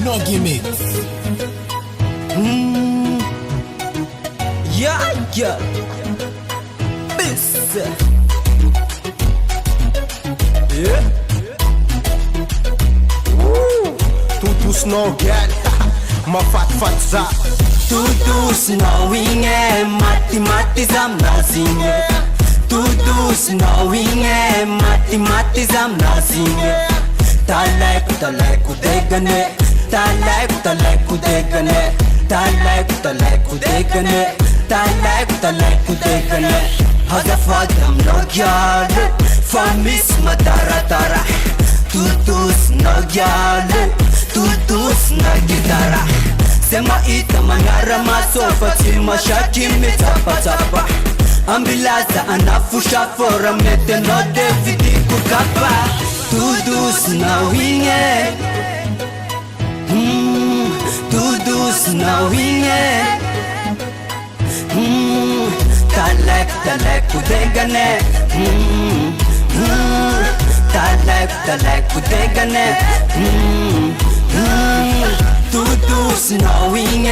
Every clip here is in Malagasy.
no gimmick. Yeah. This. Yeah. Tudo snowgal. Ma fat za. Tudo snowing mati zamnazinge. Tudo snowing mati zamnazinge. Talaiku degane. Talaiku degane. Talaiku degane. Hada fadam nagyal. Famis mataratara. Tutus nagyal. Tutus nagitara. Sema ita mangara masofa chima shakimi tapa. Ambilaza anafusha fora mete no devidi kukapa. Tudus na winge. Tudus na winge. Talaiku degane. Talaiku degane. Tudo snowing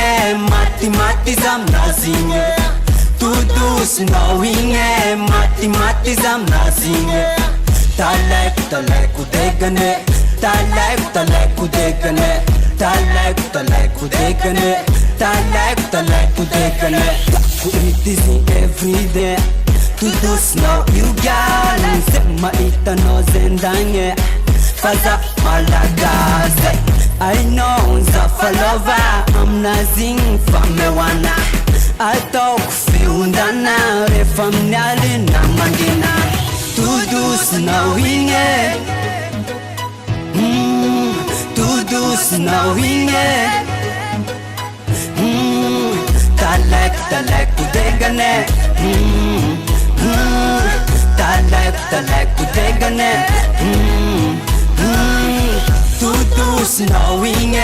mati zamnazinge. Tudo snowing mati zamnazinge. Talaiku degane. Talaiku degane. Talaiku degane. Talaiku degane. It is every day. Tudo snow you gal. Sema ita no zendange. Faza malagaze. I know Zafalova, I'm nazing famewana. I talk fiundana, refamnali na mandina. Tudus na winge. Tudus na winge. Talaiku degane. Talaiku degane. Tudo snowing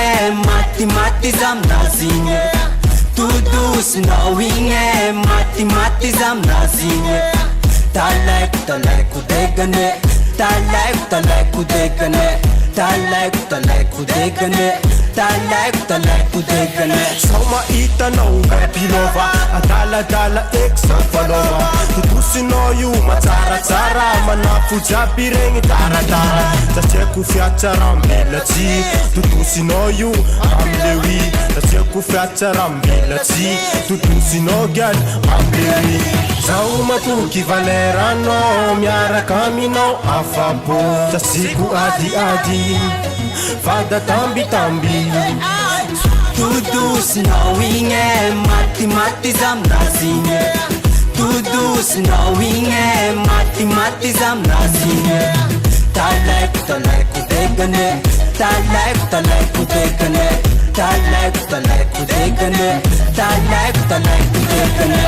mati zamnazinge. Tudo snowing mati zamnazinge. Talaiku degane. Talaiku degane. Talaiku degane. Talaiku degane. Sama ita no pilova. Adala eksa falova. Tutusino yu matsara manafu jabi rengi tara. Tacheku fiachara mbelachi. Tutusino yu amlewi. Tacheku fiachara mbelachi. Tutusino gal amlewi. Zauma tuki valerano miara kamino afapo. Tasiku adi. Fada tambi. Tudo snowing mati zamnazinge. Tudo snowing mati zamnazinge. Talaiku degane. Talaiku degane. Talaiku degane. Talaiku degane.